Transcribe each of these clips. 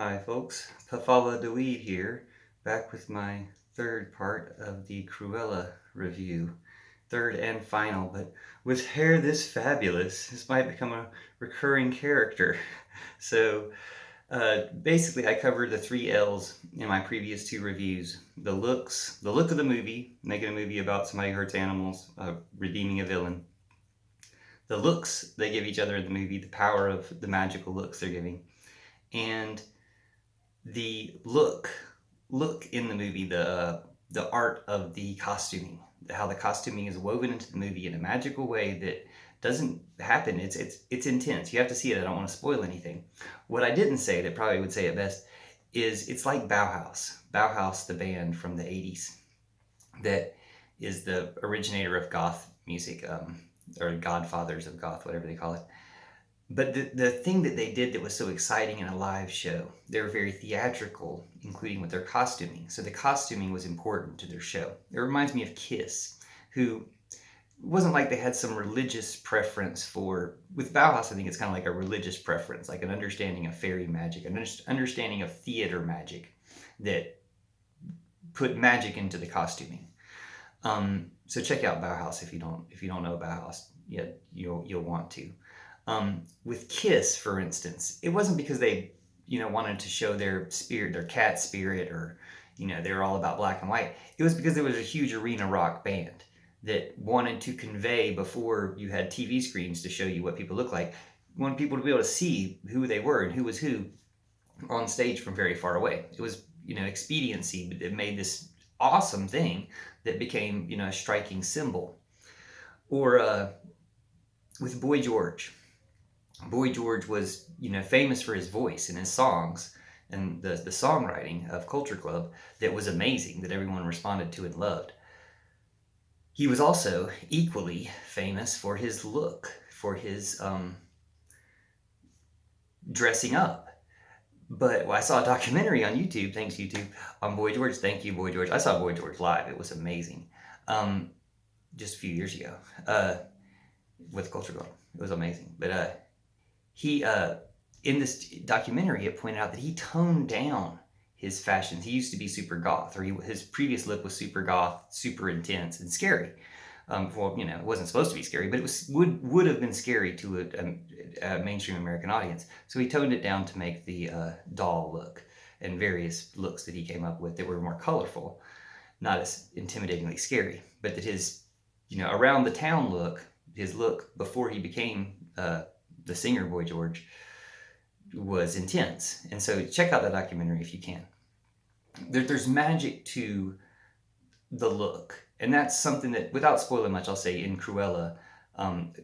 Hi folks, Pafala DeWeed here, back with my third part of the Cruella review. Third and final, but with hair this fabulous, this might become a recurring character. So basically I covered the three L's in my previous two reviews. The looks, the look of the movie, making a movie about somebody who hurts animals, redeeming a villain. The looks they give each other in the movie, the power of the magical looks they're giving. And the look in the movie, the art of the costuming, how the costuming is woven into the movie in a magical way that doesn't happen. It's intense. You have to see it. I don't want to spoil anything. What I didn't say that probably would say it best is it's like Bauhaus. Bauhaus, the band from the 80s, that is the originator of goth music, or godfathers of goth, whatever they call it. But the thing that they did that was so exciting in a live show, they were very theatrical, including with their costuming. So the costuming was important to their show. It reminds me of Kiss, who wasn't like they had some religious preference for. With Bauhaus, I think it's kind of like a religious preference, like an understanding of fairy magic, an understanding of theater magic that put magic into the costuming. So check out Bauhaus if you don't know Bauhaus yet. You'll want to. With Kiss, for instance, it wasn't because they, wanted to show their spirit, their cat spirit, or, they were all about black and white. It was because there was a huge arena rock band that wanted to convey, before you had TV screens to show you what people look like, wanted people to be able to see who they were and who was who on stage from very far away. It was, expediency that made this awesome thing that became, a striking symbol. Or with Boy George. Boy George was, famous for his voice and his songs and the songwriting of Culture Club that was amazing, that everyone responded to and loved. He was also equally famous for his look, for his dressing up. But I saw a documentary on YouTube, thanks YouTube, on Boy George. Thank you, Boy George. I saw Boy George live. It was amazing. Just a few years ago, with Culture Club. It was amazing. But he in this documentary, it pointed out that he toned down his fashions. He used to be super goth, or his previous look was super goth, super intense and scary. Well, it wasn't supposed to be scary, but it would have been scary to a mainstream American audience. So he toned it down to make the doll look and various looks that he came up with that were more colorful, not as intimidatingly scary. But that his, around the town look, his look before he became the singer Boy George, was intense. And so check out that documentary if you can. There's magic to the look, and that's something that, without spoiling much, I'll say in Cruella,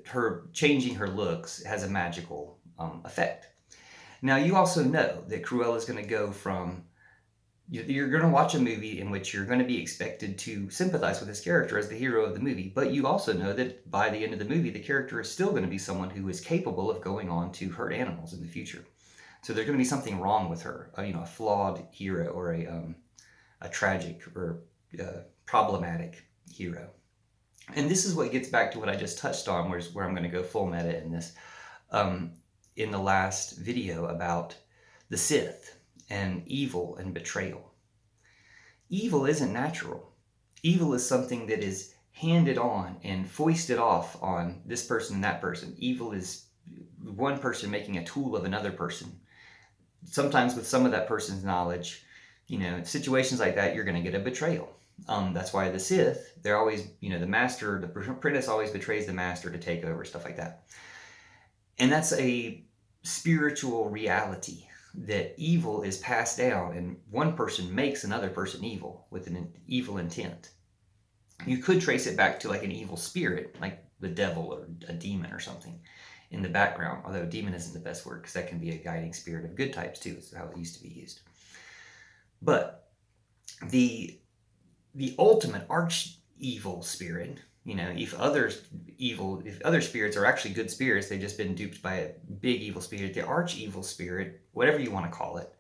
her changing her looks has a magical effect. Now, you also know that Cruella is going to go from, you're going to watch a movie in which you're going to be expected to sympathize with this character as the hero of the movie, but you also know that by the end of the movie, the character is still going to be someone who is capable of going on to hurt animals in the future. So there's going to be something wrong with her, a flawed hero, or a tragic or problematic hero. And this is what gets back to what I just touched on, where I'm going to go full meta in this, in the last video about the Sith and evil and betrayal. Evil isn't natural. Evil is something that is handed on and foisted off on this person and that person. Evil is one person making a tool of another person. Sometimes with some of that person's knowledge, situations like that, you're going to get a betrayal. That's why the Sith, they're always, the master, the apprentice always betrays the master to take over, stuff like that. And that's a spiritual reality, that evil is passed down and one person makes another person evil with an evil intent. You could trace it back to like an evil spirit, like the devil or a demon or something in the background, although demon isn't the best word because that can be a guiding spirit of good types too, is how it used to be used. But the ultimate arch evil spirit, if other spirits are actually good spirits, they've just been duped by a big evil spirit. The arch evil spirit, whatever you want to call it,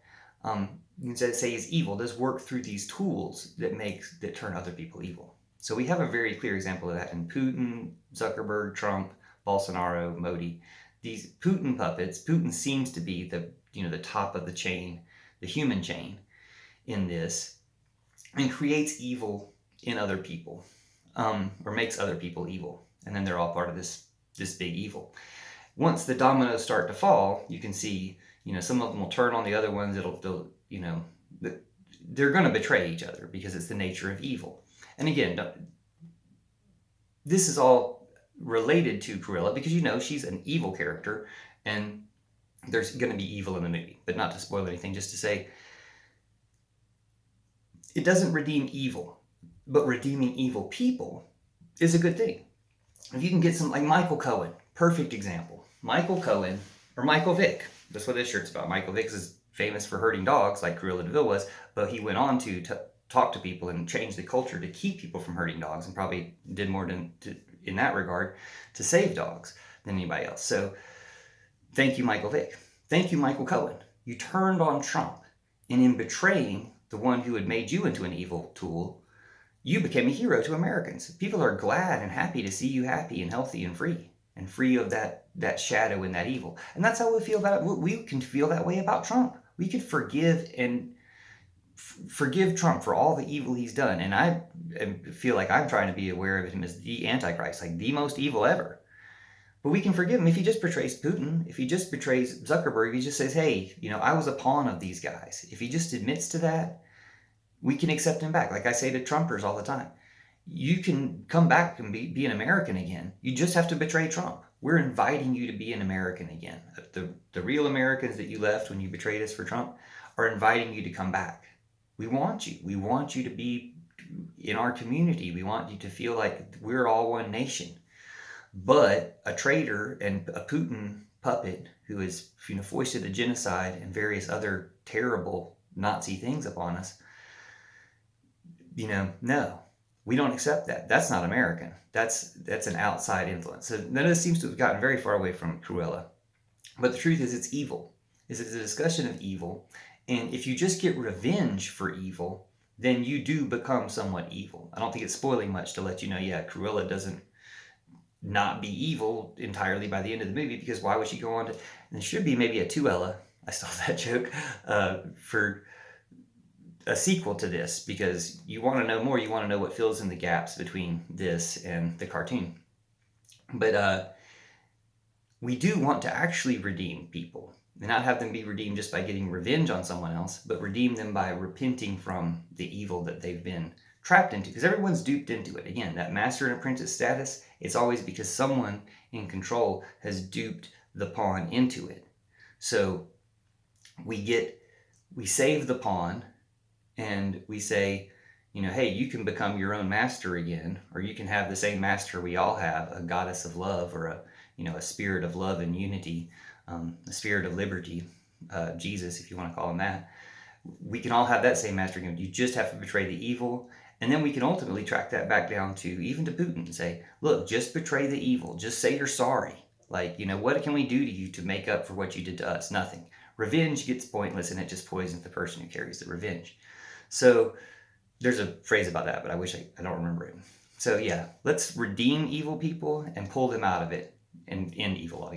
you can say is evil, does work through these tools that turn other people evil. So we have a very clear example of that in Putin, Zuckerberg, Trump, Bolsonaro, Modi. These Putin puppets. Putin seems to be the top of the chain, the human chain in this, and creates evil in other people, or makes other people evil, and then they're all part of this big evil. Once the dominoes start to fall, you can see, some of them will turn on the other ones. They'll, they're going to betray each other because it's the nature of evil. And again, this is all related to Cruella because she's an evil character, and there's going to be evil in the movie. But not to spoil anything, just to say it doesn't redeem evil, but redeeming evil people is a good thing. If you can get some, like Michael Cohen, perfect example. Michael Cohen, or Michael Vick, that's what this shirt's about. Michael Vick is famous for hurting dogs like Cruella de Vil was, but he went on to talk to people and change the culture to keep people from hurting dogs, and probably did more in that regard to save dogs than anybody else. So thank you, Michael Vick. Thank you, Michael Cohen. You turned on Trump, and in betraying the one who had made you into an evil tool, you became a hero to Americans. People are glad and happy to see you happy and healthy and free of that shadow and that evil. And that's how we feel about it. We can feel that way about Trump. We could forgive Trump for all the evil he's done. And I feel like I'm trying to be aware of him as the Antichrist, like the most evil ever. But we can forgive him if he just betrays Putin, if he just betrays Zuckerberg, if he just says, hey, I was a pawn of these guys. If he just admits to that, we can accept him back. Like I say to Trumpers all the time, you can come back and be an American again. You just have to betray Trump. We're inviting you to be an American again. The real Americans that you left when you betrayed us for Trump are inviting you to come back. We want you. We want you to be in our community. We want you to feel like we're all one nation. But a traitor and a Putin puppet who has foisted a genocide and various other terrible Nazi things upon us, no, we don't accept that. That's not American. That's an outside influence. So none of this seems to have gotten very far away from Cruella. But the truth is, it's evil. It's a discussion of evil. And if you just get revenge for evil, then you do become somewhat evil. I don't think it's spoiling much to let you know, Cruella doesn't not be evil entirely by the end of the movie, because why would she go on to... And there should be maybe a Tuella, I stole that joke, for a sequel to this, because you want to know more. You want to know what fills in the gaps between this and the cartoon. But we do want to actually redeem people, and not have them be redeemed just by getting revenge on someone else, but redeem them by repenting from the evil that they've been trapped into, because everyone's duped into it. Again, that master and apprentice status, it's always because someone in control has duped the pawn into it. So we save the pawn, and we say, hey, you can become your own master again, or you can have the same master we all have, a goddess of love, or a spirit of love and unity, a spirit of liberty, Jesus, if you want to call him that. We can all have that same master again. You just have to betray the evil. And then we can ultimately track that back down to even to Putin and say, look, just betray the evil. Just say you're sorry. Like, what can we do to you to make up for what you did to us? Nothing. Revenge gets pointless, and it just poisons the person who carries the revenge. So there's a phrase about that, but I wish I don't remember it. So yeah, let's redeem evil people and pull them out of it and end evil altogether.